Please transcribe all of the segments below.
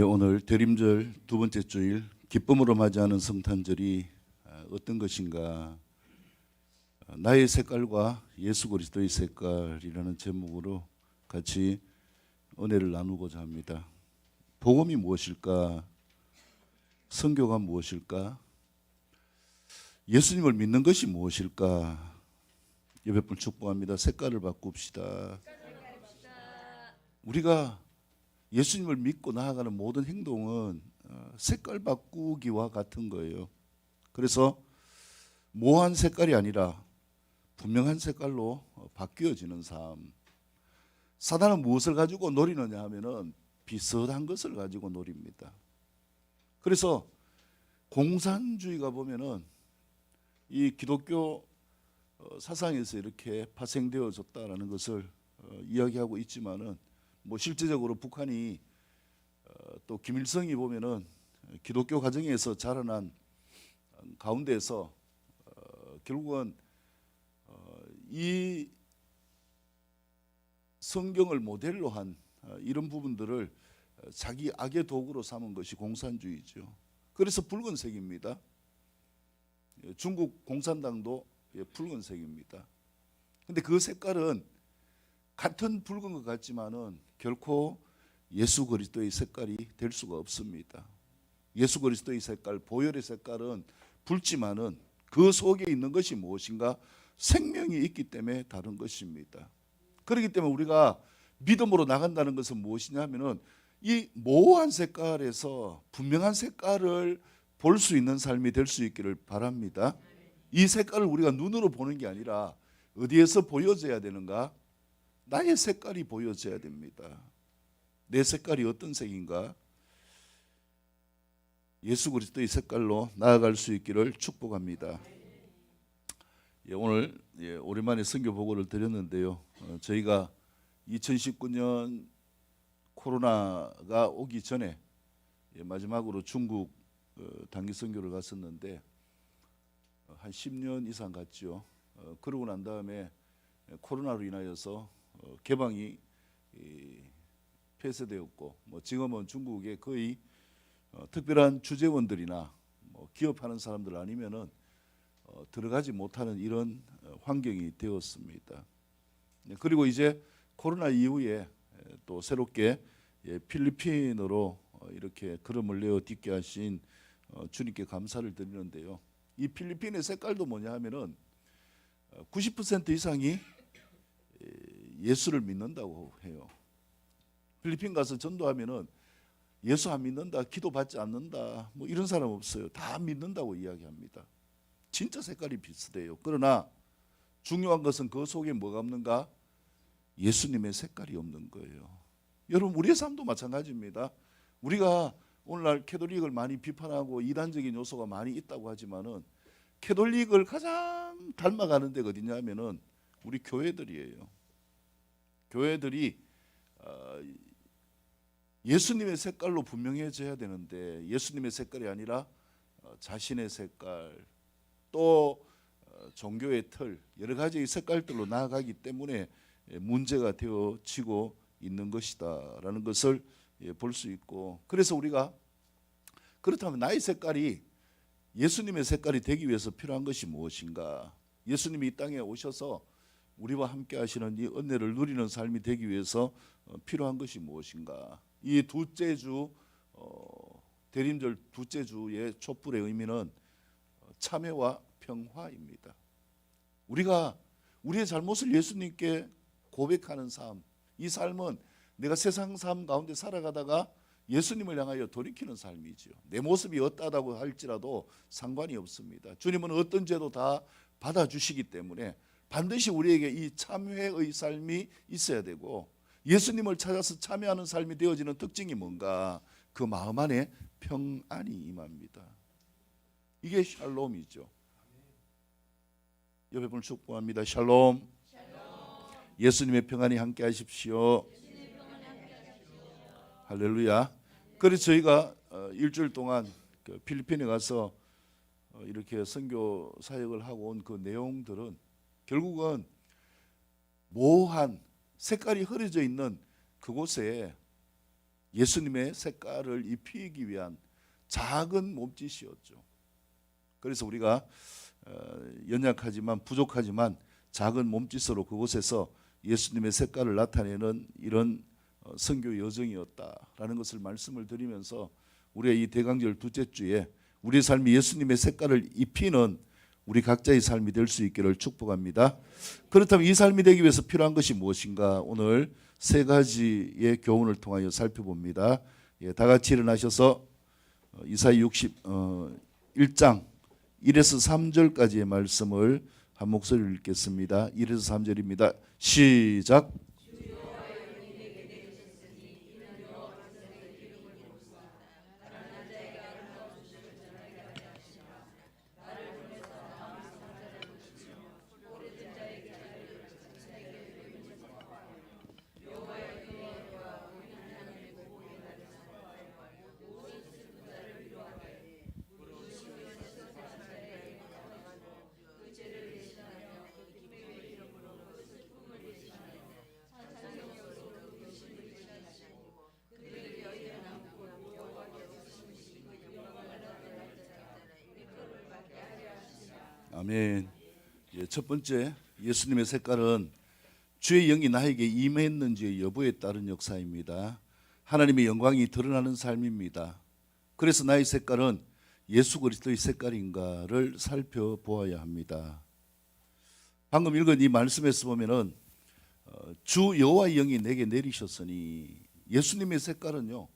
오늘 대림절 두 번째 주일 기쁨으로 맞이하는 성탄절이 어떤 것인가? 나의 색깔과 예수 그리스도의 색깔이라는 제목으로 같이 은혜를 나누고자 합니다. 복음이 무엇일까? 선교가 무엇일까? 예수님을 믿는 것이 무엇일까? 옆에 분 축복합니다. 색깔을 바꿉시다. 우리가 예수님을 믿고 나아가는 모든 행동은 색깔 바꾸기와 같은 거예요. 그래서 모호한 색깔이 아니라 분명한 색깔로 바뀌어지는 삶. 사단은 무엇을 가지고 노리느냐 하면은 비슷한 것을 가지고 노립니다. 그래서 공산주의가 보면은 이 기독교 사상에서 이렇게 파생되어졌다라는 것을 이야기하고 있지만은 실제적으로 북한이 또 김일성이 보면은 기독교 가정에서 자라난 가운데에서 결국은 이 성경을 모델로 한 이런 부분들을 자기 악의 도구로 삼은 것이 공산주의죠. 그래서 붉은색입니다. 중국 공산당도 붉은색입니다. 근데 그 색깔은 같은 붉은 것 같지만은 결코 예수 그리스도의 색깔이 될 수가 없습니다. 예수 그리스도의 색깔, 보혈의 색깔은 붉지만은 그 속에 있는 것이 무엇인가? 생명이 있기 때문에 다른 것입니다. 그렇기 때문에 우리가 믿음으로 나간다는 것은 무엇이냐 하면은 이 모호한 색깔에서 분명한 색깔을 볼 수 있는 삶이 될 수 있기를 바랍니다. 이 색깔을 우리가 눈으로 보는 게 아니라 어디에서 보여져야 되는가? 나의 색깔이 보여져야 됩니다. 내 색깔이 어떤 색인가? 예수 그리스도의 색깔로 나아갈 수 있기를 축복합니다. 오늘 오랜만에 선교 보고를 드렸는데요. 저희가 2019년 코로나가 오기 전에 마지막으로 중국 단기 선교를 갔었는데 한 10년 이상 갔죠. 그러고 난 다음에 코로나로 인하여서 개방이 폐쇄되었고 지금은 중국에 거의 특별한 주재원들이나 기업하는 사람들 아니면은 들어가지 못하는 이런 환경이 되었습니다. 그리고 이제 코로나 이후에 또 새롭게 필리핀으로 이렇게 걸음을 내어 딛게 하신 주님께 감사를 드리는데요. 이 필리핀의 색깔도 뭐냐 하면은 90% 이상이 예수를 믿는다고 해요. 필리핀 가서 전도하면은 예수 안 믿는다, 기도 받지 않는다, 이런 사람 없어요. 다 믿는다고 이야기합니다. 진짜 색깔이 비슷해요. 그러나 중요한 것은 그 속에 뭐가 없는가? 예수님의 색깔이 없는 거예요. 여러분, 우리의 삶도 마찬가지입니다. 우리가 오늘날 캐톨릭을 많이 비판하고 이단적인 요소가 많이 있다고 하지만은 캐톨릭을 가장 닮아가는 데가 어디냐 하면은 우리 교회들이에요. 교회들이 예수님의 색깔로 분명해져야 되는데 예수님의 색깔이 아니라 자신의 색깔, 또 종교의 틀, 여러 가지의 색깔들로 나아가기 때문에 문제가 되어지고 있는 것이다라는 것을 볼 수 있고, 그래서 우리가 그렇다면 나의 색깔이 예수님의 색깔이 되기 위해서 필요한 것이 무엇인가? 예수님이 이 땅에 오셔서 우리와 함께 하시는 이 은혜를 누리는 삶이 되기 위해서 필요한 것이 무엇인가? 이 둘째 주 대림절 둘째 주의 촛불의 의미는 참회와 평화입니다. 우리가 우리의 잘못을 예수님께 고백하는 삶, 이 삶은 내가 세상 삶 가운데 살아가다가 예수님을 향하여 돌이키는 삶이지요. 내 모습이 어떠하다고 할지라도 상관이 없습니다. 주님은 어떤 죄도 다 받아주시기 때문에 반드시 우리에게 이 참회의 삶이 있어야 되고, 예수님을 찾아서 참회하는 삶이 되어지는 특징이 뭔가? 그 마음 안에 평안이 임합니다. 이게 샬롬이죠. 옆에 분을 축복합니다. 샬롬. 예수님의 평안이 함께 하십시오. 할렐루야. 그래서 저희가 일주일 동안 필리핀에 가서 이렇게 선교 사역을 하고 온 그 내용들은 결국은 모호한 색깔이 흐려져 있는 그곳에 예수님의 색깔을 입히기 위한 작은 몸짓이었죠. 그래서 우리가 연약하지만 부족하지만 작은 몸짓으로 그곳에서 예수님의 색깔을 나타내는 이런 선교 여정이었다라는 것을 말씀을 드리면서 우리가 이 대강절 둘째 주에 우리의 삶이 예수님의 색깔을 입히는 우리 각자의 삶이 될 수 있기를 축복합니다. 그렇다면 이 삶이 되기 위해서 필요한 것이 무엇인가? 오늘 세 가지의 교훈을 통하여 살펴봅니다. 다 같이 일어나셔서 이사야 61장 1에서 3절까지의 말씀을 한 목소리로 읽겠습니다. 1에서 3절입니다. 시작. 아멘. 첫 번째, 예수님의 색깔은 주의 영이 나에게 임했는지 여부에 따른 역사입니다. 하나님의 영광이 드러나는 삶입니다. 그래서 나의 색깔은 예수 그리스도의 색깔인가를 살펴보아야 합니다. 방금 읽은 이 말씀에서 보면은 주 여호와의 영이 내게 내리셨으니, 예수님의 색깔은요,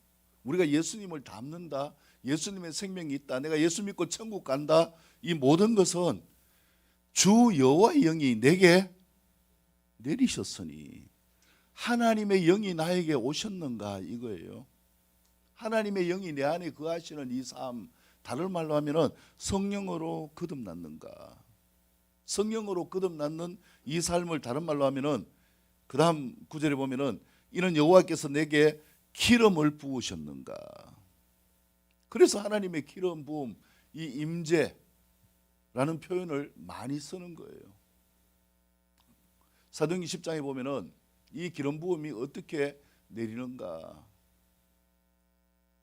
우리가 예수님을 닮는다, 예수님의 생명이 있다, 내가 예수 믿고 천국 간다, 이 모든 것은 주 여호와의 영이 내게 내리셨으니, 하나님의 영이 나에게 오셨는가 이거예요. 하나님의 영이 내 안에 거하시는 이 삶, 다른 말로 하면은 성령으로 거듭났는가. 성령으로 거듭났는 이 삶을 다른 말로 하면은 그 다음 구절에 보면은 이는 여호와께서 내게 기름을 부으셨는가. 그래서 하나님의 기름 부음, 이 임재라는 표현을 많이 쓰는 거예요. 사도행전 10장에 보면은 이 기름 부음이 어떻게 내리는가.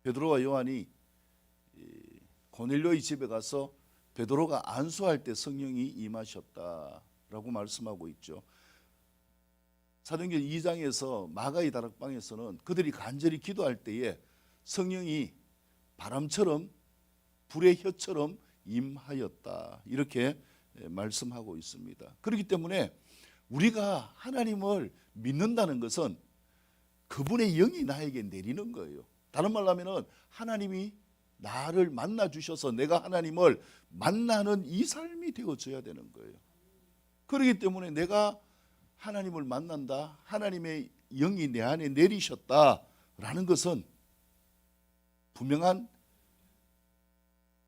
베드로와 요한이 고넬료의 집에 가서 베드로가 안수할 때 성령이 임하셨다라고 말씀하고 있죠. 사도행전 2장에서 마가의 다락방에서는 그들이 간절히 기도할 때에 성령이 바람처럼 불의 혀처럼 임하였다, 이렇게 말씀하고 있습니다. 그렇기 때문에 우리가 하나님을 믿는다는 것은 그분의 영이 나에게 내리는 거예요. 다른 말로 하면 하나님이 나를 만나 주셔서 내가 하나님을 만나는 이 삶이 되어져야 되는 거예요. 그렇기 때문에 내가 하나님을 만난다, 하나님의 영이 내 안에 내리셨다라는 것은 분명한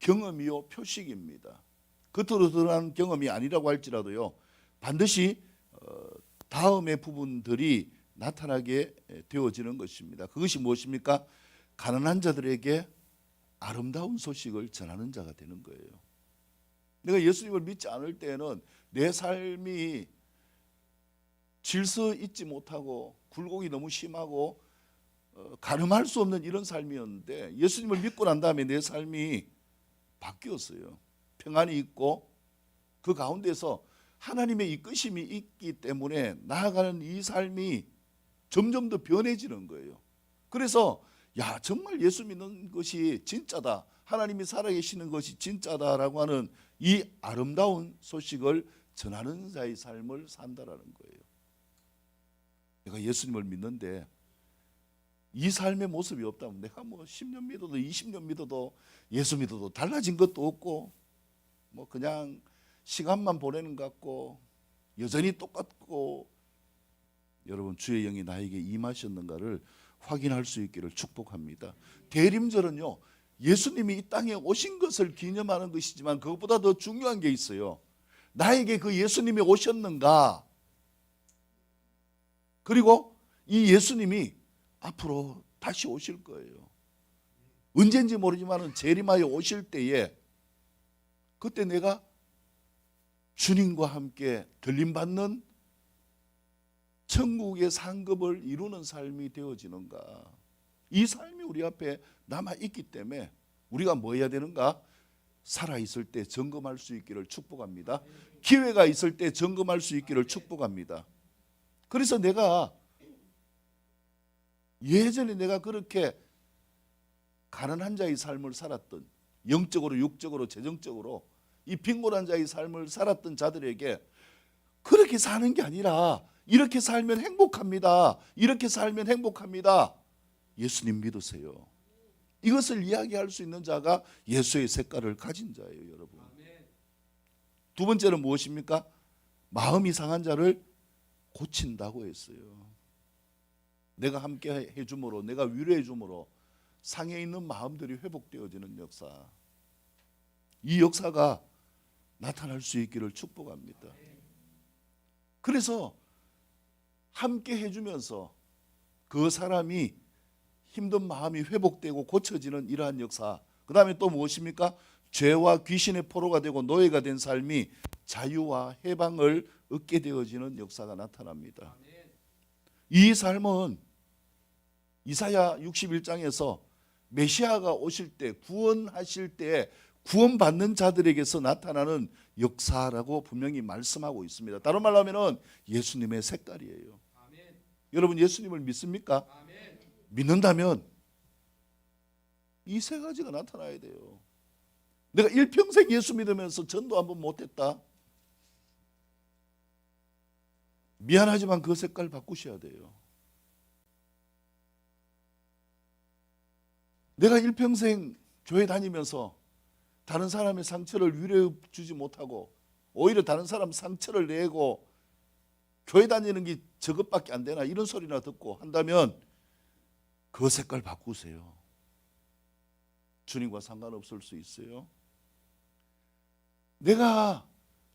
경험이요 표식입니다. 겉으로 드러난 경험이 아니라고 할지라도요, 반드시 다음의 부분들이 나타나게 되어지는 것입니다. 그것이 무엇입니까? 가난한 자들에게 아름다운 소식을 전하는 자가 되는 거예요. 내가 예수님을 믿지 않을 때에는 내 삶이 질서 있지 못하고 굴곡이 너무 심하고 가늠할 수 없는 이런 삶이었는데, 예수님을 믿고 난 다음에 내 삶이 바뀌었어요. 평안이 있고 그 가운데서 하나님의 이끄심이 있기 때문에 나아가는 이 삶이 점점 더 변해지는 거예요. 그래서 야, 정말 예수 믿는 것이 진짜다, 하나님이 살아계시는 것이 진짜다라고 하는 이 아름다운 소식을 전하는 자의 삶을 산다라는 거예요. 내가 예수님을 믿는데 이 삶의 모습이 없다면 내가 뭐 10년 믿어도 20년 믿어도 예수 믿어도 달라진 것도 없고 뭐 그냥 시간만 보내는 것 같고 여전히 똑같고, 여러분 주의 영이 나에게 임하셨는가를 확인할 수 있기를 축복합니다. 대림절은요, 예수님이 이 땅에 오신 것을 기념하는 것이지만 그것보다 더 중요한 게 있어요. 나에게 그 예수님이 오셨는가, 그리고 이 예수님이 앞으로 다시 오실 거예요. 언제인지 모르지만 재림하여 오실 때에 그때 내가 주님과 함께 들림받는 천국의 상급을 이루는 삶이 되어지는가. 이 삶이 우리 앞에 남아 있기 때문에 우리가 뭐 해야 되는가? 살아 있을 때 점검할 수 있기를 축복합니다. 기회가 있을 때 점검할 수 있기를 축복합니다. 그래서 내가 예전에 내가 그렇게 가난한 자의 삶을 살았던, 영적으로 육적으로 재정적으로 이 빈곤한 자의 삶을 살았던 자들에게 그렇게 사는 게 아니라 이렇게 살면 행복합니다. 이렇게 살면 행복합니다. 예수님 믿으세요. 이것을 이야기할 수 있는 자가 예수의 색깔을 가진 자예요, 여러분. 두 번째는 무엇입니까? 마음이 상한 자를 고친다고 했어요. 내가 함께 해줌으로, 내가 위로해 줌으로 상해 있는 마음들이 회복되어지는 역사, 이 역사가 나타날 수 있기를 축복합니다. 그래서 함께 해주면서 그 사람이 힘든 마음이 회복되고 고쳐지는 이러한 역사, 그 다음에 또 무엇입니까? 죄와 귀신의 포로가 되고 노예가 된 삶이 자유와 해방을 얻게 되어지는 역사가 나타납니다. 이 삶은 이사야 61장에서 메시아가 오실 때, 구원하실 때 구원받는 자들에게서 나타나는 역사라고 분명히 말씀하고 있습니다. 다른 말로 하면 예수님의 색깔이에요. 아멘. 여러분 예수님을 믿습니까? 아멘. 믿는다면 이 세 가지가 나타나야 돼요. 내가 일평생 예수 믿으면서 전도 한번 못했다, 미안하지만 그 색깔 바꾸셔야 돼요. 내가 일평생 교회 다니면서 다른 사람의 상처를 위로해 주지 못하고 오히려 다른 사람 상처를 내고 교회 다니는 게 저것밖에 안 되나 이런 소리나 듣고 한다면 그 색깔 바꾸세요. 주님과 상관없을 수 있어요. 내가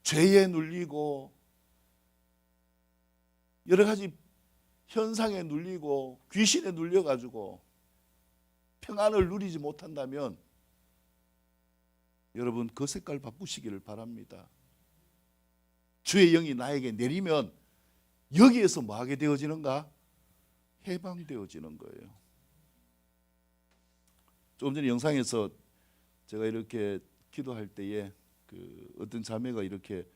죄에 눌리고 여러 가지 현상에 눌리고 귀신에 눌려가지고 평안을 누리지 못한다면 여러분 그 색깔 바꾸시기를 바랍니다. 주의 영이 나에게 내리면 여기에서 뭐 하게 되어지는가? 해방되어지는 거예요. 조금 전에 영상에서 제가 이렇게 기도할 때에 그 어떤 자매가 이렇게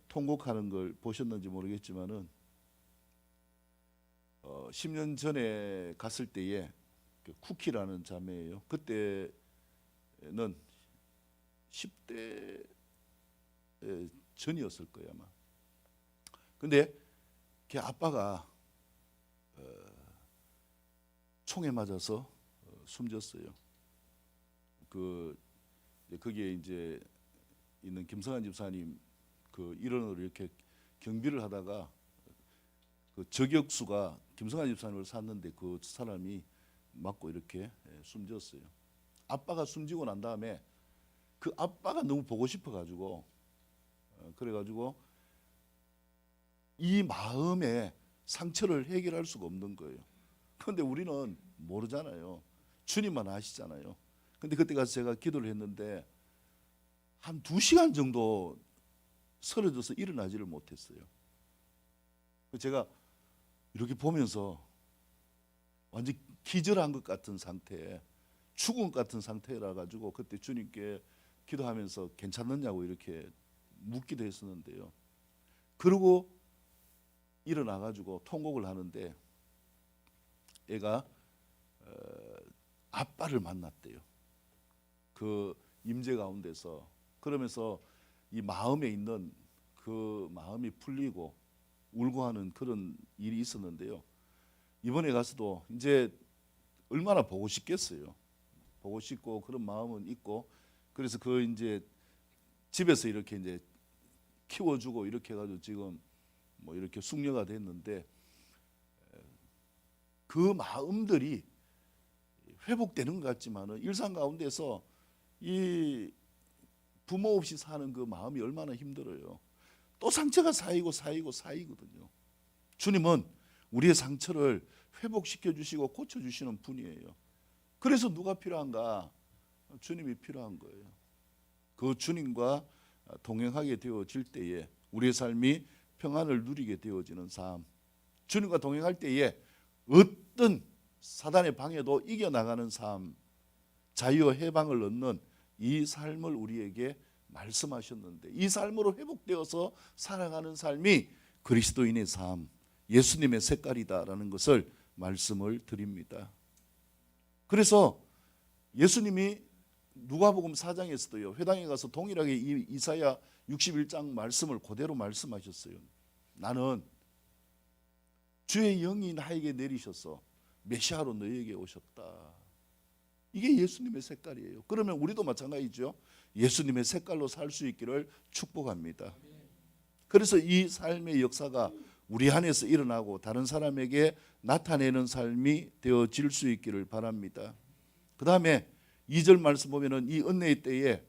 통곡하는 걸 보셨는지 모르겠지만은 10년 전에 갔을 때에 그 쿠키라는 자매예요. 그때는 10대 전이었을 거예요 아마. 근데 걔 아빠가 총에 맞아서 숨졌어요. 거기에 이제 있는 김성환 집사님 그 일원으로 이렇게 경비를 하다가 그 저격수가 김성환 집사님을 쐈는데 그 사람이 맞고 이렇게 숨졌어요. 아빠가 숨지고 난 다음에 그 아빠가 너무 보고 싶어가지고 그래가지고 이 마음의 상처를 해결할 수가 없는 거예요. 그런데 우리는 모르잖아요. 주님만 아시잖아요. 근데 그때 가서 제가 기도를 했는데 한 2시간 정도 쓰러져서 일어나지를 못했어요. 제가 이렇게 보면서 완전 기절한 것 같은 상태에, 죽은 것 같은 상태라 가지고 그때 주님께 기도하면서 괜찮느냐고 이렇게 묻기도 했었는데요. 그러고 일어나 가지고 통곡을 하는데 애가 아빠를 만났대요. 그 임재 가운데서. 그러면서 이 마음에 있는 그 마음이 풀리고 울고 하는 그런 일이 있었는데요. 이번에 가서도 이제 얼마나 보고 싶겠어요. 보고 싶고 그런 마음은 있고, 그래서 그 이제 집에서 이렇게 이제 키워주고 이렇게 해가지고 지금 뭐 이렇게 숙녀가 됐는데, 그 마음들이 회복되는 것 같지만은 일상 가운데서 이 부모 없이 사는 그 마음이 얼마나 힘들어요. 또 상처가 쌓이거든요. 주님은 우리의 상처를 회복시켜 주시고 고쳐 주시는 분이에요. 그래서 누가 필요한가? 주님이 필요한 거예요. 그 주님과 동행하게 되어질 때에 우리의 삶이 평안을 누리게 되어지는 삶. 주님과 동행할 때에 어떤 사단의 방해도 이겨나가는 삶, 자유와 해방을 얻는 이 삶을 우리에게 말씀하셨는데, 이 삶으로 회복되어서 살아가는 삶이 그리스도인의 삶, 예수님의 색깔이다라는 것을 말씀을 드립니다. 그래서 예수님이 누가복음 4장에서도요, 회당에 가서 동일하게 이 이사야 61장 말씀을 그대로 말씀하셨어요. 나는 주의 영이 나에게 내리셔서 메시아로 너에게 오셨다. 이게 예수님의 색깔이에요. 그러면 우리도 마찬가지죠. 예수님의 색깔로 살 수 있기를 축복합니다. 그래서 이 삶의 역사가 우리 안에서 일어나고 다른 사람에게 나타내는 삶이 되어질 수 있기를 바랍니다. 그 다음에 2절 말씀 보면은 이 은혜의 때에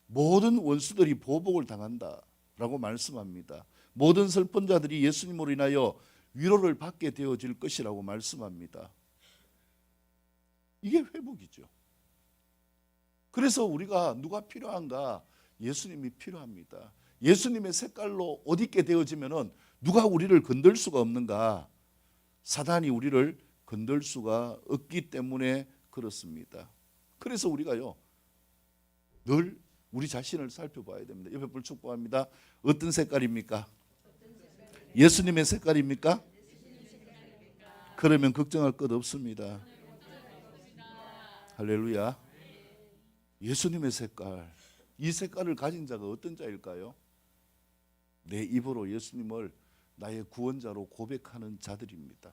모든 원수들이 보복을 당한다라고 말씀합니다. 모든 슬픈 자들이 예수님으로 인하여 위로를 받게 되어질 것이라고 말씀합니다. 이게 회복이죠. 그래서 우리가 누가 필요한가? 예수님이 필요합니다. 예수님의 색깔로 옷 입게 되어지면은 누가 우리를 건들 수가 없는가? 사단이 우리를 건들 수가 없기 때문에 그렇습니다. 그래서 우리가요, 늘 우리 자신을 살펴봐야 됩니다. 옆에 볼 축복합니다. 어떤 색깔입니까? 예수님의 색깔입니까? 그러면 걱정할 것 없습니다. 할렐루야. 예수님의 색깔, 이 색깔을 가진 자가 어떤 자일까요? 내 입으로 예수님을 나의 구원자로 고백하는 자들입니다.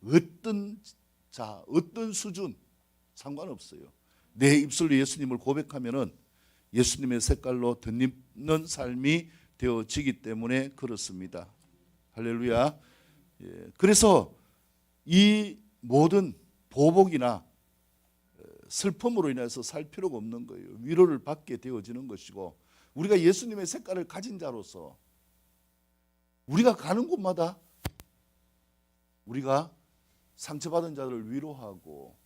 어떤 자, 어떤 수준 상관없어요. 내 입술로 예수님을 고백하면은 예수님의 색깔로 덧입는 삶이 되어지기 때문에 그렇습니다. 할렐루야. 그래서 이 모든 보복이나 슬픔으로 인해서 살 필요가 없는 거예요. 위로를 받게 되어지는 것이고, 우리가 예수님의 색깔을 가진 자로서 우리가 가는 곳마다 우리가 상처받은 자들을 위로하고,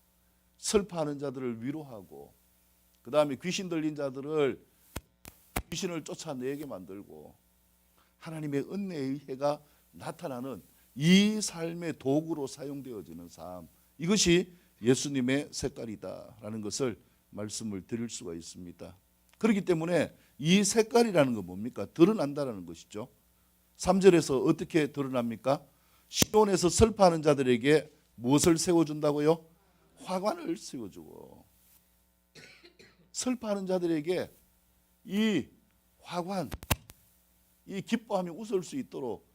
슬퍼하는 자들을 위로하고, 그 다음에 귀신 들린 자들을 귀신을 쫓아내게 만들고, 하나님의 은혜의 해가 나타나는 이 삶의 도구로 사용되어지는 삶, 이것이 예수님의 색깔이다라는 것을 말씀을 드릴 수가 있습니다. 그렇기 때문에 이 색깔이라는 건 뭡니까? 드러난다라는 것이죠. 3절에서 어떻게 드러납니까? 시온에서 슬퍼하는 자들에게 무엇을 세워준다고요? 화관을 세워주고, 슬퍼하는 자들에게 이 화관, 이 기뻐하며 웃을 수 있도록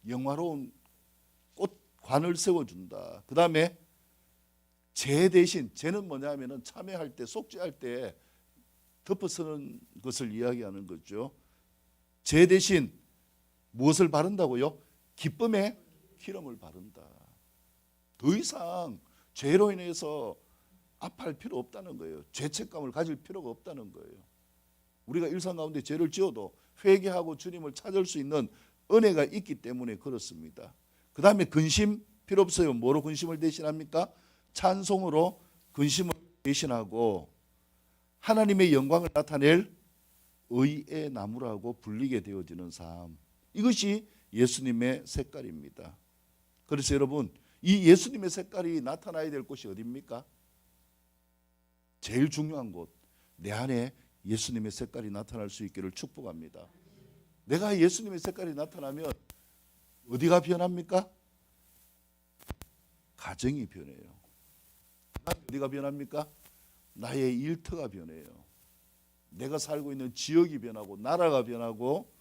영화로운 꽃관을 세워준다. 그 다음에 제 대신, 제는 뭐냐 하면은 참회할 때, 속죄할 때 덮어쓰는 것을 이야기하는 거죠. 제 대신 무엇을 바른다고요? 기쁨의 기름을 바른다. 더 이상 죄로 인해서 아파할 필요 없다는 거예요. 죄책감을 가질 필요가 없다는 거예요. 우리가 일상 가운데 죄를 지어도 회개하고 주님을 찾을 수 있는 은혜가 있기 때문에 그렇습니다. 그 다음에 근심 필요 없어요. 뭐로 근심을 대신합니까? 찬송으로 근심을 대신하고, 하나님의 영광을 나타낼 의의 나무라고 불리게 되어지는 삶, 이것이 예수님의 색깔입니다. 그래서 여러분, 이 예수님의 색깔이 나타나야 될 곳이 어디입니까? 제일 중요한 곳, 내 안에 예수님의 색깔이 나타날 수 있기를 축복합니다. 내가 예수님의 색깔이 나타나면 어디가 변합니까? 가정이 변해요. 어디가 변합니까? 나의 일터가 변해요. 내가 살고 있는 지역이 변하고, 나라가 변하고,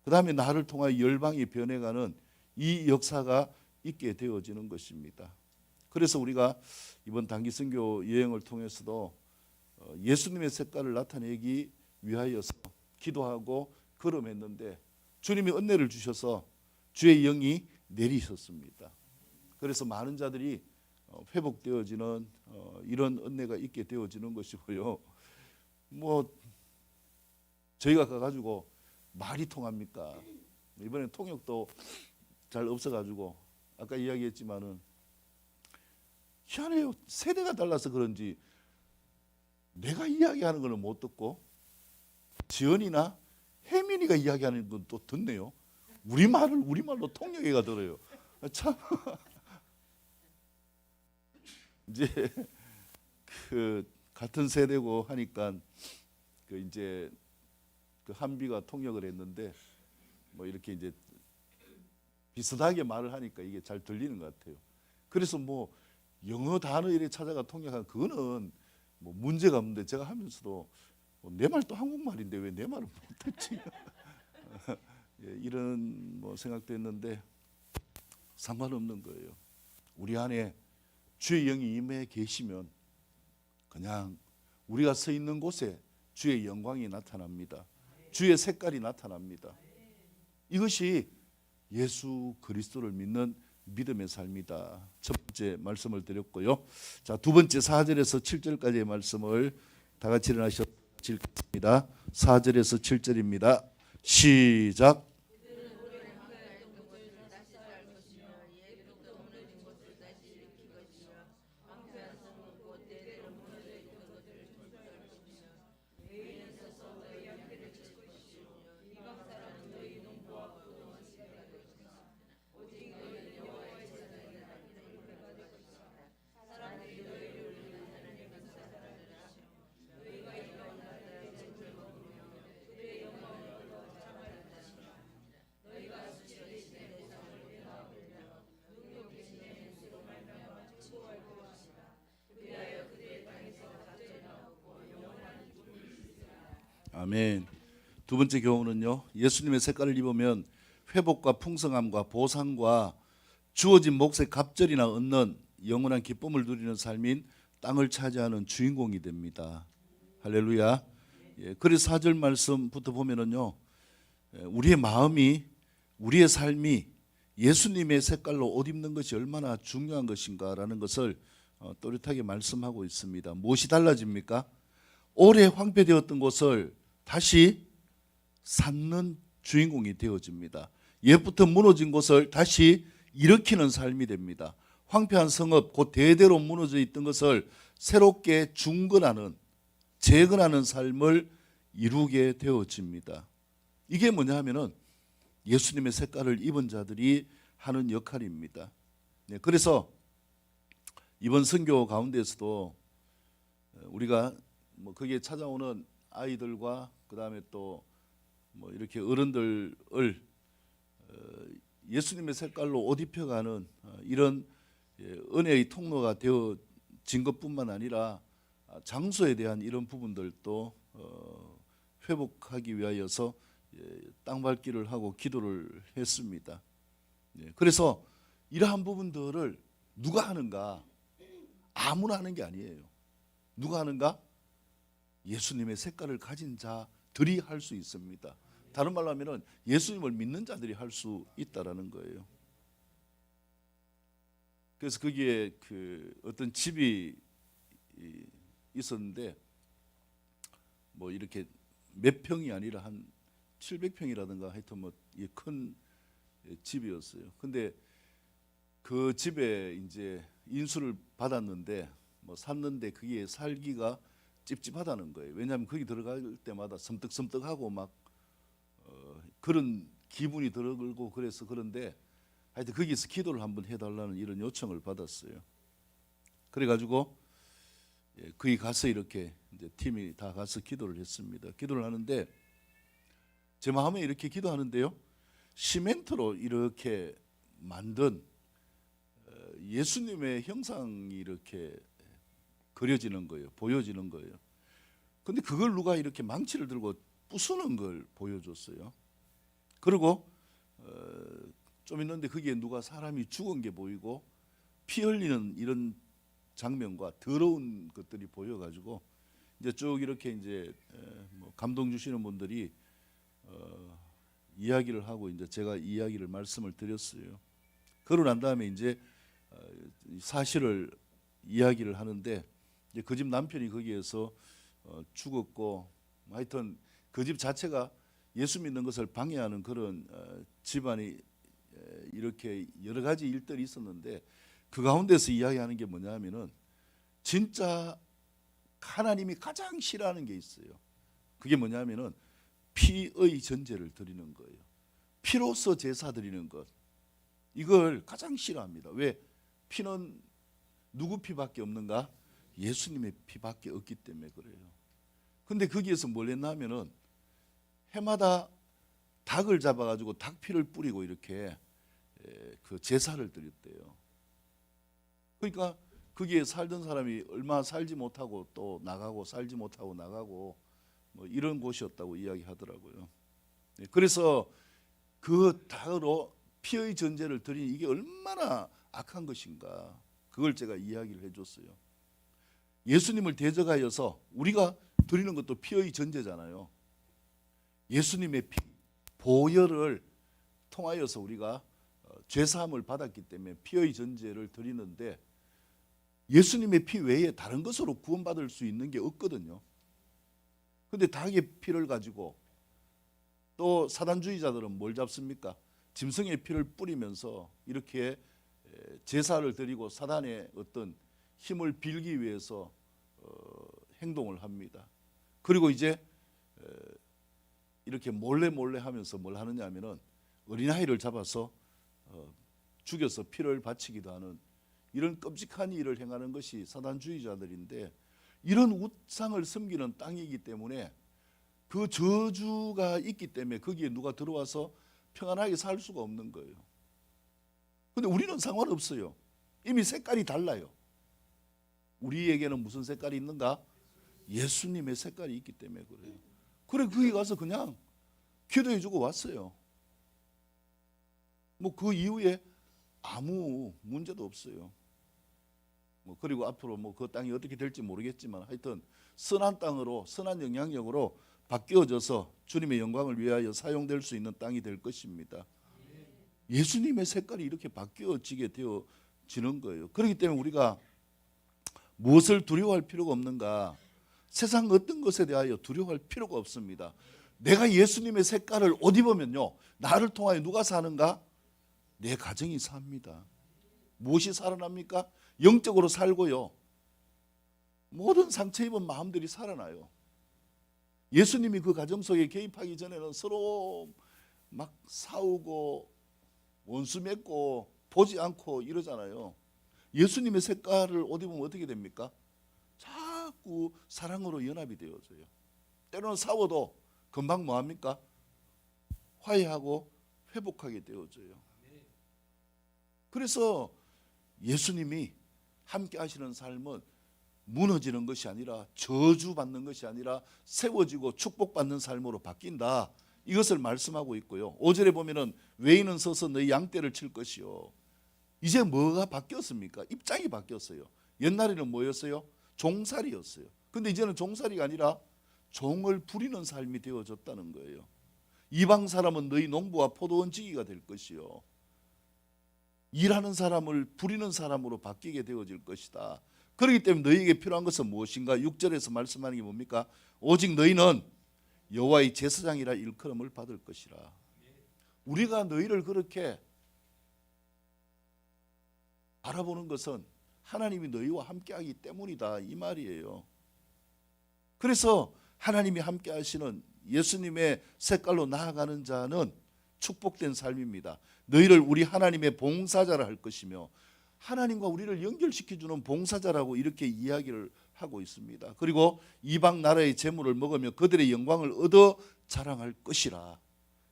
그 다음에 나를 통하여 열방이 변해가는 이 역사가 있게 되어지는 것입니다. 그래서 우리가 이번 단기 선교 여행을 통해서도 예수님의 색깔을 나타내기 위하여서 기도하고 걸음했는데, 주님이 은혜를 주셔서 주의 영이 내리셨습니다. 그래서 많은 자들이 회복되어지는 이런 은혜가 있게 되어지는 것이고요. 뭐 저희가 가가지고 말이 통합니까? 이번에 통역도 잘 없어가지고 아까 이야기했지만은 희한해요. 세대가 달라서 그런지 내가 이야기하는 거는 못 듣고 지연이나 혜민이가 이야기하는 건 또 듣네요. 우리말로 통역해가 들어요. 참 이제 그 같은 세대고 하니까 그 이제 그 한비가 통역을 했는데 뭐 이렇게 이제 비슷하게 말을 하니까 이게 잘 들리는 것 같아요. 그래서 뭐 영어 단어 이렇게 찾아가 통역한 그거는 뭐 문제가 없는데 제가 하면서도 내 말도 한국말인데 왜 내 말을 못했지? 예, 이런 뭐 생각도 했는데 상관없는 거예요. 우리 안에 주의 영이 임해 계시면 그냥 우리가 서 있는 곳에 주의 영광이 나타납니다. 주의 색깔이 나타납니다. 이것이 예수 그리스도를 믿는 믿음의 삶이다. 첫 번째 말씀을 드렸고요. 자, 두 번째 4절에서 7절까지의 말씀을 다 같이 일어나셔서 읽겠습니다. 4절에서 7절입니다. 시작. 아멘. 두 번째 교훈은요. 예수님의 색깔을 입으면 회복과 풍성함과 보상과 주어진 몫의 갑절이나 얻는 영원한 기쁨을 누리는 삶인 땅을 차지하는 주인공이 됩니다. 할렐루야. 예, 그래서 4절 말씀부터 보면은요. 우리의 마음이 우리의 삶이 예수님의 색깔로 옷 입는 것이 얼마나 중요한 것인가라는 것을 또렷하게 말씀하고 있습니다. 무엇이 달라집니까? 오래 황폐되었던 곳을 다시 쌓는 주인공이 되어집니다. 옛부터 무너진 곳을 다시 일으키는 삶이 됩니다. 황폐한 성읍, 곧 대대로 무너져 있던 것을 새롭게 중건하는, 재건하는 삶을 이루게 되어집니다. 이게 뭐냐 하면은 예수님의 색깔을 입은 자들이 하는 역할입니다. 네, 그래서 이번 선교 가운데서도 우리가 뭐 거기에 찾아오는 아이들과 그 다음에 또 뭐 이렇게 어른들을 예수님의 색깔로 옷 입혀가는 이런 은혜의 통로가 되어진 것뿐만 아니라 장소에 대한 이런 부분들도 회복하기 위하여서 땅 밟기를 하고 기도를 했습니다. 그래서 이러한 부분들을 누가 하는가? 아무나 하는 게 아니에요. 누가 하는가? 예수님의 색깔을 가진 자들이 할 수 있습니다. 다른 말로 하면은 예수님을 믿는 자들이 할 수 있다라는 거예요. 그래서 거기에 그 어떤 집이 있었는데 뭐 이렇게 몇 평이 아니라 한 700평이라든가 하여튼 뭐 큰 집이었어요. 근데 그 집에 이제 인수를 받았는데 뭐 샀는데 그게 살기가 찝찝하다는 거예요. 왜냐하면 거기 들어갈 때마다 섬뜩섬뜩하고 막 그런 기분이 들어들고 그래서 그런데 하여튼 거기서 기도를 한번 해달라는 이런 요청을 받았어요. 그래가지고 거기 가서 이렇게 이제 팀이 다 가서 기도를 했습니다. 기도를 하는데 제 마음에 이렇게 기도하는데요. 시멘트로 이렇게 만든 예수님의 형상이 이렇게 그려지는 거예요. 보여지는 거예요. 근데 그걸 누가 이렇게 망치를 들고 부수는 걸 보여줬어요. 그리고 좀 있는데 거기에 누가 사람이 죽은 게 보이고 피 흘리는 이런 장면과 더러운 것들이 보여가지고 이제 쭉 이렇게 이제 뭐 감동 주시는 분들이 이야기를 하고 이제 제가 이야기를 말씀을 드렸어요. 그러고 난 다음에 이제 사실을 이야기를 하는데 그 집 남편이 거기에서 죽었고 하여튼 그 집 자체가 예수 믿는 것을 방해하는 그런 집안이 이렇게 여러 가지 일들이 있었는데 그 가운데서 이야기하는 게 뭐냐 하면은 진짜 하나님이 가장 싫어하는 게 있어요. 그게 뭐냐 하면은 피의 전제를 드리는 거예요. 피로서 제사 드리는 것. 이걸 가장 싫어합니다. 왜? 피는 누구 피밖에 없는가? 예수님의 피밖에 없기 때문에 그래요. 근데 거기에서 뭘 했나 하면은 해마다 닭을 잡아가지고 닭피를 뿌리고 이렇게 그 제사를 드렸대요. 그러니까 거기에 살던 사람이 얼마 살지 못하고 또 나가고 살지 못하고 나가고 뭐 이런 곳이었다고 이야기하더라고요. 그래서 그 닭으로 피의 전제를 드리니 이게 얼마나 악한 것인가, 그걸 제가 이야기를 해줬어요. 예수님을 대적하여서 우리가 드리는 것도 피의 전제잖아요. 예수님의 피, 보혈을 통하여서 우리가 죄사함을 받았기 때문에 피의 전제를 드리는데, 예수님의 피 외에 다른 것으로 구원받을 수 있는 게 없거든요. 근데 닭의 피를 가지고 또 사단주의자들은 뭘 잡습니까? 짐승의 피를 뿌리면서 이렇게 제사를 드리고 사단의 어떤 힘을 빌기 위해서 행동을 합니다. 그리고 이제 이렇게 몰래 하면서 뭘 하느냐 하면은 어린아이를 잡아서 죽여서 피를 바치기도 하는 이런 끔찍한 일을 행하는 것이 사단주의자들인데, 이런 우상을 섬기는 땅이기 때문에 그 저주가 있기 때문에 거기에 누가 들어와서 평안하게 살 수가 없는 거예요. 근데 우리는 상관없어요. 이미 색깔이 달라요. 우리에게는 무슨 색깔이 있는가? 예수님의 색깔이 있기 때문에 그래요. 그래 거기 가서 그냥 기도해주고 왔어요. 뭐 그 이후에 아무 문제도 없어요. 뭐 그리고 앞으로 뭐 그 땅이 어떻게 될지 모르겠지만 하여튼 선한 땅으로, 선한 영향력으로 바뀌어져서 주님의 영광을 위하여 사용될 수 있는 땅이 될 것입니다. 예수님의 색깔이 이렇게 바뀌어지게 되어지는 거예요. 그렇기 때문에 우리가 무엇을 두려워할 필요가 없는가? 세상 어떤 것에 대하여 두려워할 필요가 없습니다. 내가 예수님의 색깔을 옷 입으면요, 나를 통하여 누가 사는가? 내 가정이 삽니다. 무엇이 살아납니까? 영적으로 살고요, 모든 상처 입은 마음들이 살아나요. 예수님이 그 가정 속에 개입하기 전에는 서로 막 싸우고 원수 맺고 보지 않고 이러잖아요. 예수님의 색깔을 옷 입으면 어떻게 됩니까? 자꾸 사랑으로 연합이 되어져요. 때로는 싸워도 금방 뭐합니까? 화해하고 회복하게 되어져요. 그래서 예수님이 함께 하시는 삶은 무너지는 것이 아니라, 저주받는 것이 아니라 세워지고 축복받는 삶으로 바뀐다, 이것을 말씀하고 있고요. 5절에 보면은 외인은 서서 너희 양떼를 칠 것이요. 이제 뭐가 바뀌었습니까? 입장이 바뀌었어요. 옛날에는 뭐였어요? 종살이였어요. 근데 이제는 종살이가 아니라 종을 부리는 삶이 되어졌다는 거예요. 이방 사람은 너희 농부와 포도원 지기가 될 것이요, 일하는 사람을 부리는 사람으로 바뀌게 되어질 것이다. 그렇기 때문에 너희에게 필요한 것은 무엇인가? 6절에서 말씀하는 게 뭡니까? 오직 너희는 여호와의 제사장이라 일컬음을 받을 것이라. 우리가 너희를 그렇게 바라보는 것은 하나님이 너희와 함께하기 때문이다, 이 말이에요. 그래서 하나님이 함께하시는 예수님의 색깔로 나아가는 자는 축복된 삶입니다. 너희를 우리 하나님의 봉사자라 할 것이며, 하나님과 우리를 연결시켜주는 봉사자라고 이렇게 이야기를 하고 있습니다. 그리고 이방 나라의 재물을 먹으며 그들의 영광을 얻어 자랑할 것이라.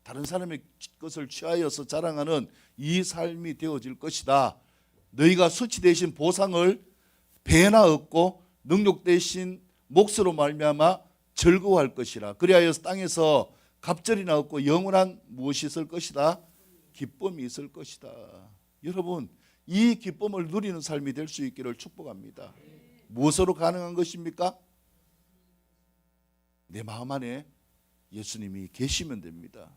다른 사람의 것을 취하여서 자랑하는 이 삶이 되어질 것이다. 너희가 수치 대신 보상을 배나 얻고 능력 대신 몫으로 말미암아 즐거워할 것이라. 그리하여 땅에서 갑절이나 얻고 영원한 무엇이 있을 것이다? 기쁨이 있을 것이다. 여러분, 이 기쁨을 누리는 삶이 될 수 있기를 축복합니다. 무엇으로 가능한 것입니까? 내 마음 안에 예수님이 계시면 됩니다.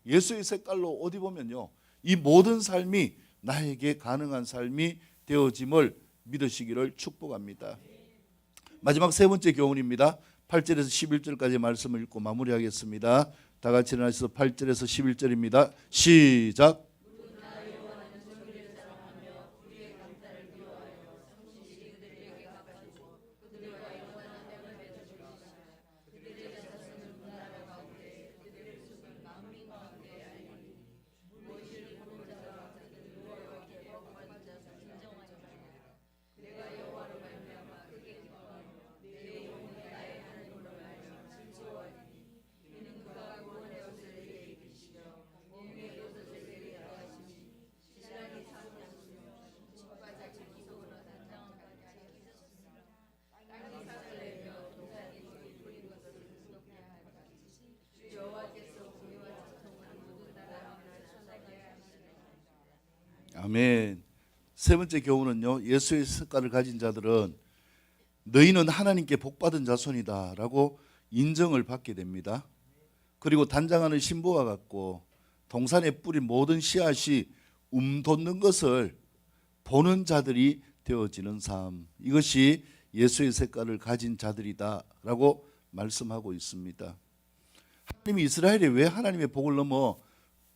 예수의 색깔로 옷 입으면요, 이 모든 삶이 나에게 가능한 삶이 되어짐을 믿으시기를 축복합니다. 마지막 세 번째 교훈입니다. 8절에서 11절까지 말씀을 읽고 마무리하겠습니다. 다 같이 일어나셔서 8절에서 11절입니다. 시작. 아멘. 세 번째 교훈은요, 예수의 색깔을 가진 자들은 너희는 하나님께 복받은 자손이다라고 인정을 받게 됩니다. 그리고 단장하는 신부와 같고 동산에 뿌린 모든 씨앗이 돋는 것을 보는 자들이 되어지는 삶, 이것이 예수의 색깔을 가진 자들이다라고 말씀하고 있습니다. 하나님이 이스라엘에 왜 하나님의 복을 넘어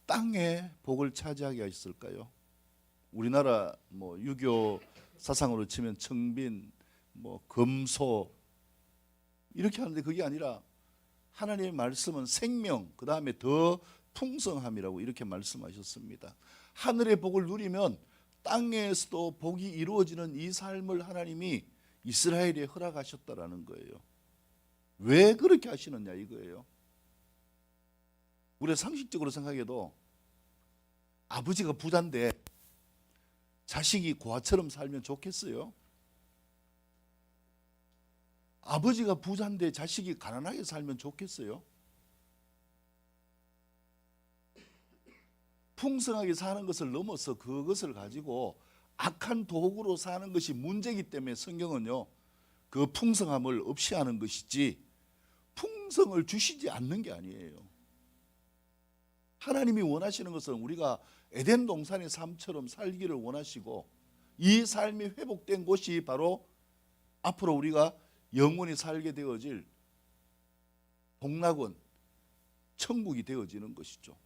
땅의 복을 차지하게 하셨을까요? 우리나라 유교 사상으로 치면 청빈, 금소 이렇게 하는데 그게 아니라 하나님의 말씀은 생명, 그 다음에 더 풍성함이라고 이렇게 말씀하셨습니다. 하늘의 복을 누리면 땅에서도 복이 이루어지는 이 삶을 하나님이 이스라엘에 허락하셨다라는 거예요. 왜 그렇게 하시느냐 이거예요. 우리가 상식적으로 생각해도 아버지가 부자인데 자식이 고아처럼 살면 좋겠어요? 아버지가 부자인데 자식이 가난하게 살면 좋겠어요? 풍성하게 사는 것을 넘어서 그것을 가지고 악한 도구로 사는 것이 문제이기 때문에 성경은요, 그 풍성함을 없이 하는 것이지 풍성을 주시지 않는 게 아니에요. 하나님이 원하시는 것은 우리가 에덴 동산의 삶처럼 살기를 원하시고, 이 삶이 회복된 곳이 바로 앞으로 우리가 영원히 살게 되어질 복락원, 천국이 되어지는 것이죠.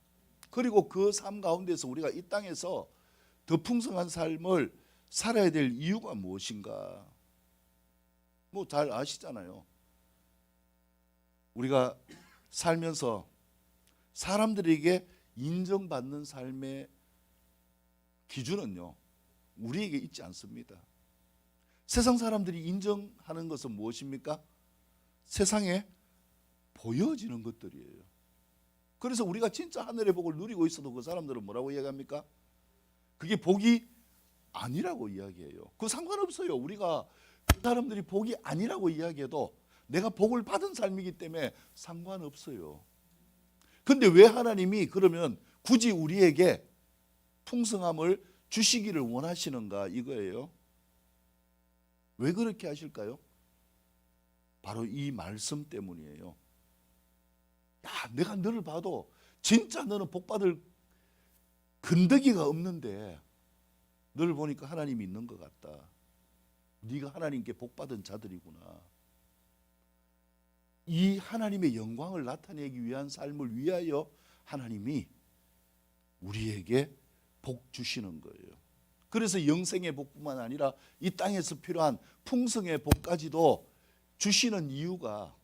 그리고 그 삶 가운데서 우리가 이 땅에서 더 풍성한 삶을 살아야 될 이유가 무엇인가? 잘 아시잖아요. 우리가 살면서 사람들에게 인정받는 삶의 기준은요, 우리에게 있지 않습니다. 세상 사람들이 인정하는 것은 무엇입니까? 세상에 보여지는 것들이에요. 그래서 우리가 진짜 하늘의 복을 누리고 있어도 그 사람들은 뭐라고 이야기합니까? 그게 복이 아니라고 이야기해요. 그거 상관없어요. 우리가 그 사람들이 복이 아니라고 이야기해도 내가 복을 받은 삶이기 때문에 상관없어요. 근데 왜 하나님이 그러면 굳이 우리에게 풍성함을 주시기를 원하시는가 이거예요. 왜 그렇게 하실까요? 바로 이 말씀 때문이에요. 야, 내가 너를 봐도 진짜 너는 복받을 근더기가 없는데 너를 보니까 하나님이 있는 것 같다. 네가 하나님께 복받은 자들이구나. 이 하나님의 영광을 나타내기 위한 삶을 위하여 하나님이 우리에게 복 주시는 거예요. 그래서 영생의 복뿐만 아니라 이 땅에서 필요한 풍성의 복까지도 주시는 이유가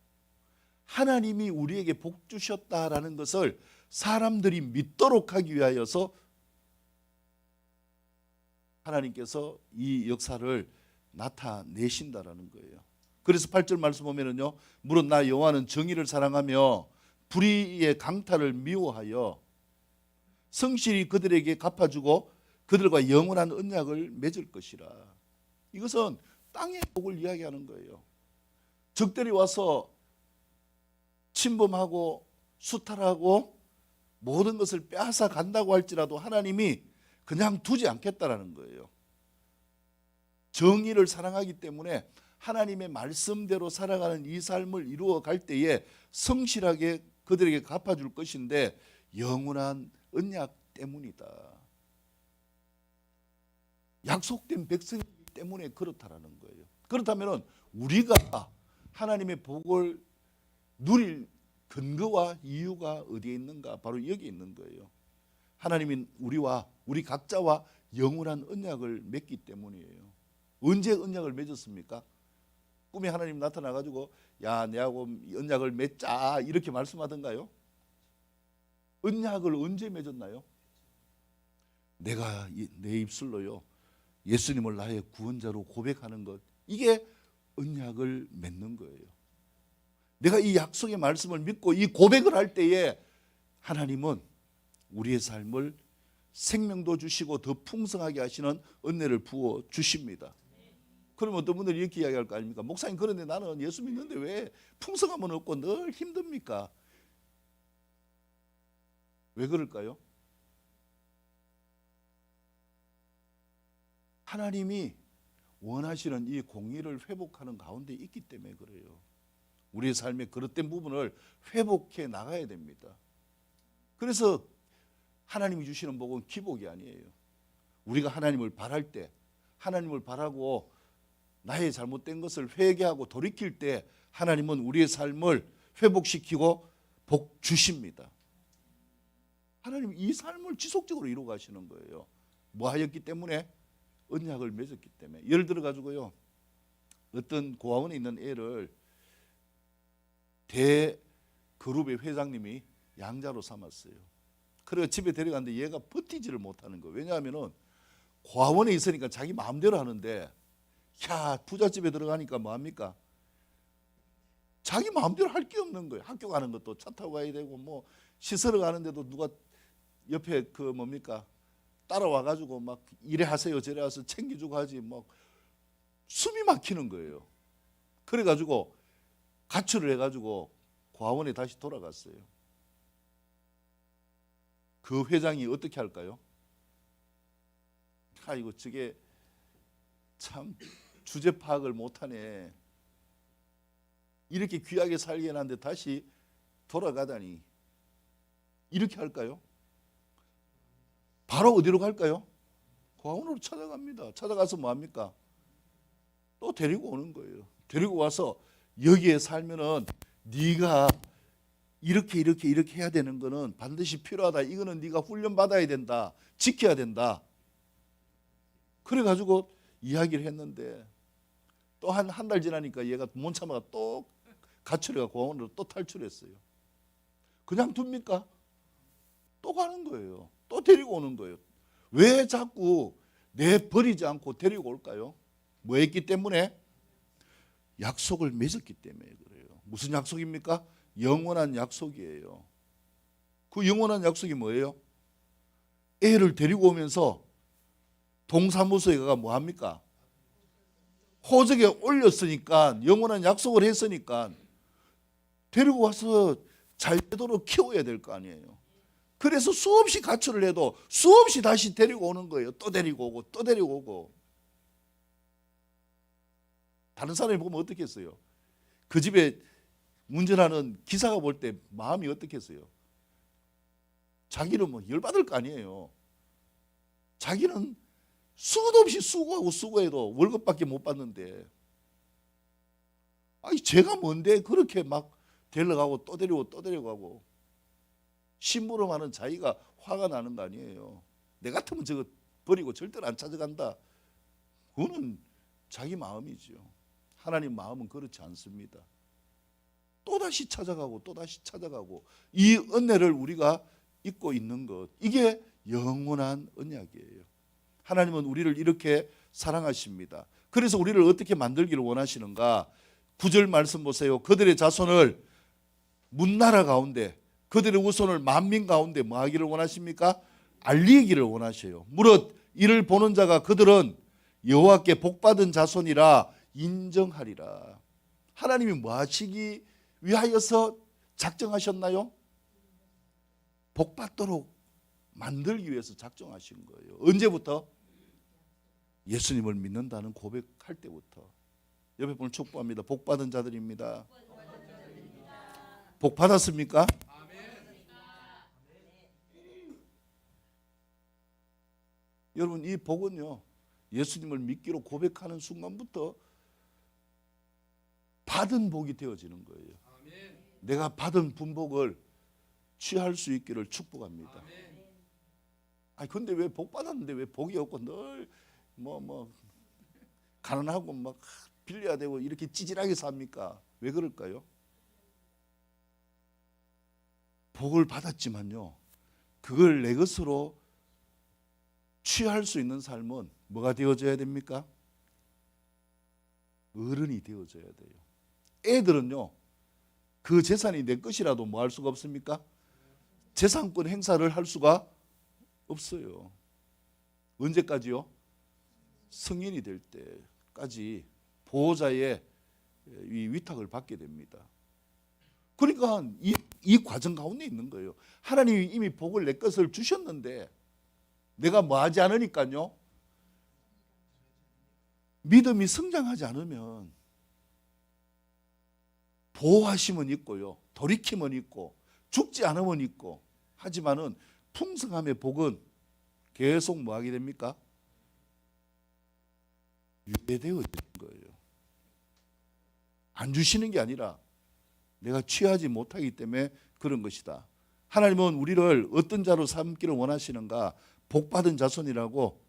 하나님이 우리에게 복 주셨다라는 것을 사람들이 믿도록 하기 위하여서 하나님께서 이 역사를 나타내신다라는 거예요. 그래서 8절 말씀 보면은요, 물론 나 여호와는 정의를 사랑하며 불의의 강탈을 미워하여 성실히 그들에게 갚아주고 그들과 영원한 언약을 맺을 것이라. 이것은 땅의 복을 이야기하는 거예요. 적들이 와서 침범하고 수탈하고 모든 것을 빼앗아 간다고 할지라도 하나님이 그냥 두지 않겠다라는 거예요. 정의를 사랑하기 때문에 하나님의 말씀대로 살아가는 이 삶을 이루어 갈 때에 성실하게 그들에게 갚아줄 것인데 영원한 언약 때문이다. 약속된 백성이기 때문에 그렇다라는 거예요. 그렇다면 우리가 하나님의 복을 누릴 근거와 이유가 어디에 있는가? 바로 여기 있는 거예요. 하나님이 우리 각자와 영원한 언약을 맺기 때문이에요. 언제 언약을 맺었습니까? 꿈에 하나님 나타나가지고 야 내하고 언약을 맺자 이렇게 말씀하던가요? 언약을 언제 맺었나요? 내가 내 입술로요 예수님을 나의 구원자로 고백하는 것, 이게 언약을 맺는 거예요. 내가 이 약속의 말씀을 믿고 이 고백을 할 때에 하나님은 우리의 삶을 생명도 주시고 더 풍성하게 하시는 은혜를 부어 주십니다. 그러면 어떤 분들이 이렇게 이야기할 거 아닙니까? 목사님, 그런데 나는 예수 믿는데 왜 풍성함은 없고 늘 힘듭니까? 왜 그럴까요? 하나님이 원하시는 이 공의를 회복하는 가운데 있기 때문에 그래요. 우리의 삶의 그릇된 부분을 회복해 나가야 됩니다. 그래서 하나님이 주시는 복은 기복이 아니에요. 우리가 하나님을 바랄 때, 하나님을 바라고 나의 잘못된 것을 회개하고 돌이킬 때 하나님은 우리의 삶을 회복시키고 복 주십니다. 하나님 이 삶을 지속적으로 이루어 가시는 거예요. 뭐 하였기 때문에? 언약을 맺었기 때문에. 예를 들어 가지고요, 어떤 고아원에 있는 애를 대그룹의 회장님이 양자로 삼았어요. 그래서 집에 데려갔는데 얘가 버티지를 못하는 거예요. 왜냐하면 고아원에 있으니까 자기 마음대로 하는데, 야, 부잣집에 들어가니까 뭐합니까? 자기 마음대로 할 게 없는 거예요. 학교 가는 것도 차 타고 가야 되고, 뭐 시설을 가는데도 누가 옆에 그 뭡니까? 따라와 가지고 막 이래 하세요 저래 하세요 챙겨주고 하지, 막 숨이 막히는 거예요. 그래 가지고 가출을 해 가지고 고아원에 다시 돌아갔어요. 그 회장이 어떻게 할까요? 아이고 저게 참 주제 파악을 못하네. 이렇게 귀하게 살게 해놨는데 다시 돌아가다니. 이렇게 할까요? 바로 어디로 갈까요? 고아원으로 찾아갑니다. 찾아가서 뭐합니까? 또 데리고 오는 거예요. 데리고 와서 여기에 살면은 네가 이렇게 해야 되는 거는 반드시 필요하다. 이거는 네가 훈련 받아야 된다. 지켜야 된다. 그래가지고 이야기를 했는데 또 한 달 지나니까 얘가 못 참아가 또 가출해가 고아원으로 또 탈출했어요. 그냥 둡니까? 또 가는 거예요. 또 데리고 오는 거예요. 왜 자꾸 내버리지 않고 데리고 올까요? 뭐 했기 때문에? 약속을 맺었기 때문에 그래요. 무슨 약속입니까? 영원한 약속이에요. 그 영원한 약속이 뭐예요? 애를 데리고 오면서 동사무소에 가가 뭐합니까? 호적에 올렸으니까, 영원한 약속을 했으니까 데리고 와서 잘 되도록 키워야 될 거 아니에요. 그래서 수없이 가출을 해도 수없이 다시 데리고 오는 거예요. 또 데리고 오고 또 데리고 오고. 다른 사람이 보면 어떻겠어요? 그 집에 운전하는 기사가 볼 때 마음이 어떻겠어요? 자기는 뭐 열받을 거 아니에요. 자기는 수도 없이 수고하고 수고해도 월급밖에 못 받는데, 아니 제가 뭔데 그렇게 막 데려가고 또 데리고 또 데려가고. 심부름하는 자기가 화가 나는 거 아니에요. 내 같으면 저거 버리고 절대로 안 찾아간다. 그거는 자기 마음이죠. 하나님 마음은 그렇지 않습니다. 또다시 찾아가고 또다시 찾아가고, 이 은혜를 우리가 잊고 있는 것, 이게 영원한 언약이에요. 하나님은 우리를 이렇게 사랑하십니다. 그래서 우리를 어떻게 만들기를 원하시는가? 9절 말씀 보세요. 그들의 자손을 문나라 가운데, 그들의 후손을 만민 가운데 뭐 하기를 원하십니까? 알리기를 원하셔요. 무릇 이를 보는 자가 그들은 여호와께 복받은 자손이라 인정하리라. 하나님이 뭐 하시기 위하여서 작정하셨나요? 복받도록 만들기 위해서 작정하신 거예요. 언제부터? 예수님을 믿는다는 고백할 때부터. 옆에 분을 축복합니다. 복받은 자들입니다. 복 받았습니까? 여러분, 이 복은요, 예수님을 믿기로 고백하는 순간부터 받은 복이 되어지는 거예요. 내가 받은 분복을 취할 수 있기를 축복합니다. 아니 근데 왜 복 받았는데 왜 복이 없고 늘 뭐 가난하고 막 빌려야 되고 이렇게 찌질하게 삽니까? 왜 그럴까요? 복을 받았지만요, 그걸 내 것으로 취할 수 있는 삶은 뭐가 되어져야 됩니까? 어른이 되어져야 돼요. 애들은요, 그 재산이 내 것이라도 뭐 할 수가 없습니까? 재산권 행사를 할 수가 없어요. 언제까지요? 성인이 될 때까지 보호자의 이 위탁을 받게 됩니다. 그러니까 이 과정 가운데 있는 거예요. 하나님이 이미 복을 내 것을 주셨는데 내가 뭐 하지 않으니까요, 믿음이 성장하지 않으면 보호하심은 있고요, 돌이킴은 있고, 죽지 않으면 있고, 하지만은 풍성함의 복은 계속 뭐 하게 됩니까? 유예되어지는 거예요. 안 주시는 게 아니라 내가 취하지 못하기 때문에 그런 것이다. 하나님은 우리를 어떤 자로 삼기를 원하시는가? 복받은 자손이라고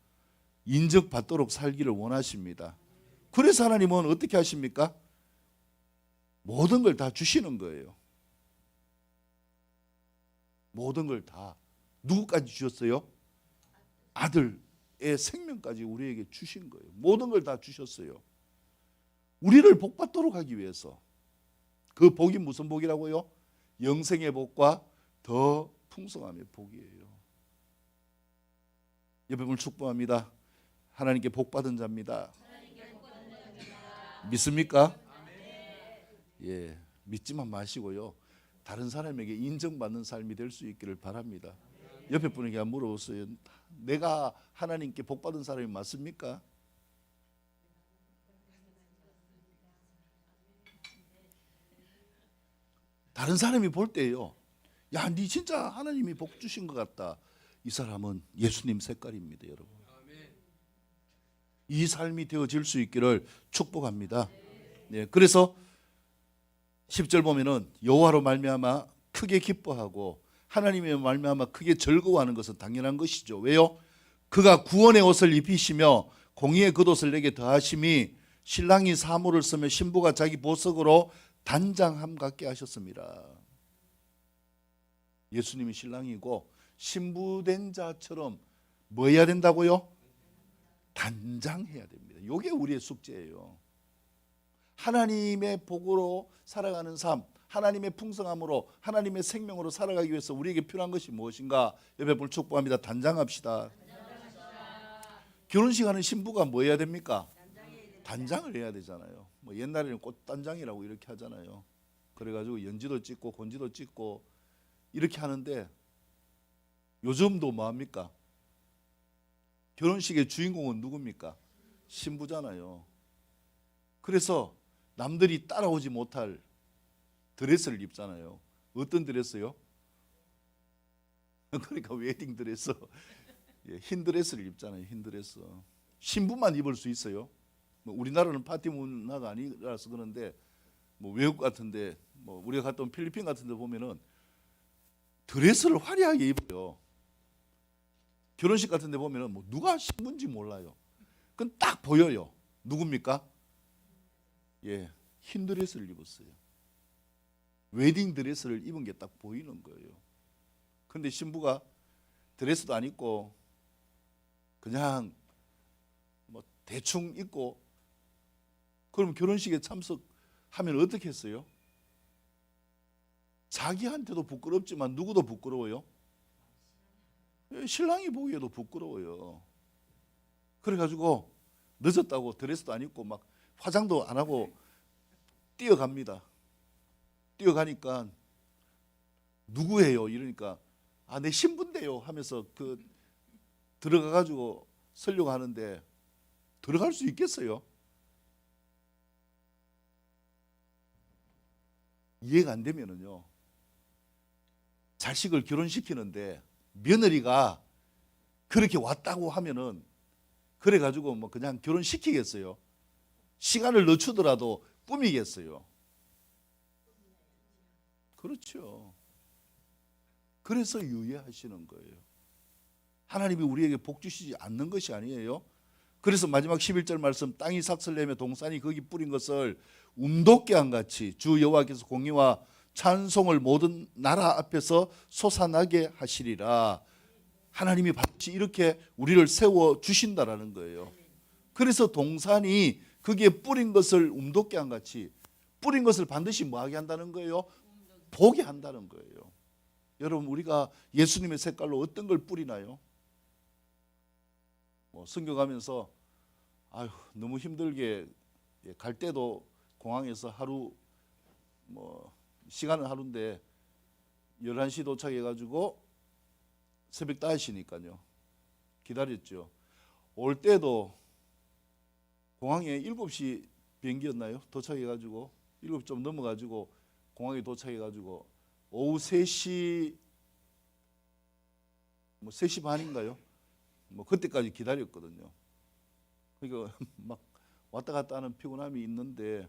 인정받도록 살기를 원하십니다. 그래서 하나님은 어떻게 하십니까? 모든 걸 다 주시는 거예요. 모든 걸 다. 누구까지 주셨어요? 아들의 생명까지 우리에게 주신 거예요. 모든 걸 다 주셨어요. 우리를 복받도록 하기 위해서. 그 복이 무슨 복이라고요? 영생의 복과 더 풍성함의 복이에요. 옆에 분을 축복합니다. 하나님께 복받은 자입니다. 믿습니까? 예, 믿지만 마시고요, 다른 사람에게 인정받는 삶이 될 수 있기를 바랍니다. 옆에 분에게 물어보세요. 내가 하나님께 복받은 사람이 맞습니까? 다른 사람이 볼 때요, 야, 니 진짜 하나님이 복 주신 것 같다. 이 사람은 예수님 색깔입니다, 여러분. 이 삶이 되어질 수 있기를 축복합니다. 네, 그래서 10절 보면은 여호와로 말미암아 크게 기뻐하고 하나님의 말미암아 크게 즐거워하는 것은 당연한 것이죠. 왜요? 그가 구원의 옷을 입히시며 공의의 겉옷을 내게 더하심이 신랑이 사물을 쓰며 신부가 자기 보석으로 단장함 같게 하셨습니다. 예수님이 신랑이고 신부된 자처럼 뭐 해야 된다고요? 단장해야 됩니다. 이게 우리의 숙제예요. 하나님의 복으로 살아가는 삶, 하나님의 풍성함으로, 하나님의 생명으로 살아가기 위해서 우리에게 필요한 것이 무엇인가? 옆에 볼 축복합니다. 단장합시다. 결혼식 하는 신부가 뭐 해야 됩니까? 단장을 해야 되잖아요. 뭐 옛날에는 꽃단장이라고 이렇게 하잖아요. 그래가지고 연지도 찍고 곤지도 찍고 이렇게 하는데, 요즘도 뭐 합니까? 결혼식의 주인공은 누굽니까? 신부잖아요. 그래서 남들이 따라오지 못할 드레스를 입잖아요. 어떤 드레스요? 그러니까 웨딩 드레스, 흰 드레스를 입잖아요. 흰 드레스. 신부만 입을 수 있어요. 뭐 우리나라는 파티 문화가 아니라서 그런데 뭐 외국 같은데, 뭐 우리가 갔다 온 필리핀 같은데 보면은 드레스를 화려하게 입어요. 결혼식 같은데 보면은 뭐 누가 신부인지 몰라요. 그건 딱 보여요. 누굽니까? 예, 흰 드레스를 입었어요. 웨딩 드레스를 입은 게 딱 보이는 거예요. 근데 신부가 드레스도 안 입고 그냥 뭐 대충 입고, 그럼 결혼식에 참석하면 어떻게 했어요? 자기한테도 부끄럽지만 누구도 부끄러워요? 신랑이 보기에도 부끄러워요. 그래가지고 늦었다고 드레스도 안 입고 막 화장도 안 하고 뛰어갑니다. 뛰어가니까 누구예요? 이러니까 아, 내 신부인데요 하면서 그 들어가가지고 설려고 하는데 들어갈 수 있겠어요? 이해가 안 되면은요, 자식을 결혼시키는데 며느리가 그렇게 왔다고 하면은 그래가지고 뭐 그냥 결혼시키겠어요? 시간을 늦추더라도 꾸미겠어요? 그렇죠. 그래서 유예하시는 거예요. 하나님이 우리에게 복 주시지 않는 것이 아니에요. 그래서 마지막 11절 말씀, 땅이 삭슬내며 동산이 거기 뿌린 것을 움돋게 한 같이 주 여호와께서 공의와 찬송을 모든 나라 앞에서 솟아나게 하시리라. 하나님이 반드시 이렇게 우리를 세워 주신다라는 거예요. 그래서 동산이 거기에 뿌린 것을 움돋게 한 같이, 뿌린 것을 반드시 뭐하게 한다는 거예요? 보게 한다는 거예요. 여러분, 우리가 예수님의 색깔로 어떤 걸 뿌리나요? 뭐 선교 가면서 아유 너무 힘들게 갈 때도 공항에서 하루 뭐 시간은 하루인데 11시 도착해 가지고 새벽 5시니까요 기다렸죠. 올 때도 공항에 7시 비행기였나요? 도착해가지고 7시 좀 넘어가지고 공항에 도착해가지고 오후 3시 뭐 3시 반인가요? 뭐 그때까지 기다렸거든요. 그러니까 막 왔다 갔다 하는 피곤함이 있는데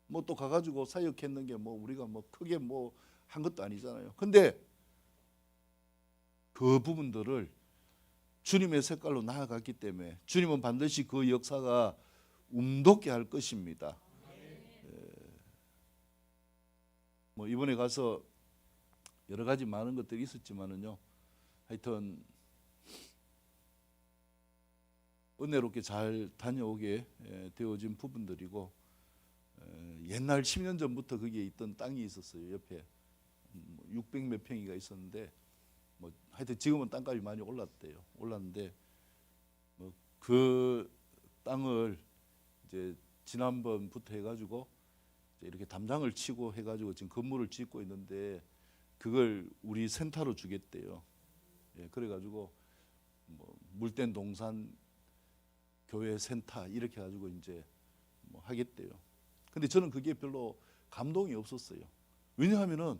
뭐 또 가가지고 사역했는 게 뭐 우리가 뭐 크게 뭐 한 것도 아니잖아요. 근데 그 부분들을 주님의 색깔로 나아갔기 때문에 주님은 반드시 그 역사가 움돋게 할 것입니다. 뭐 이번에 가서 여러 가지 많은 것들이 있었지만은요, 하여튼 은혜롭게 잘 다녀오게 되어진 부분들이고, 옛날 10년 전부터 거기에 있던 땅이 있었어요. 옆에 600 몇 평이가 있었는데 뭐 하여튼 지금은 땅값이 많이 올랐대요. 올랐는데 뭐 그 땅을 이제 지난번부터 해가지고 이제 이렇게 담장을 치고 해가지고 지금 건물을 짓고 있는데 그걸 우리 센터로 주겠대요. 예, 그래가지고 뭐 물된 동산 교회 센터 이렇게 가지고 이제 뭐 하겠대요. 근데 저는 그게 별로 감동이 없었어요. 왜냐하면은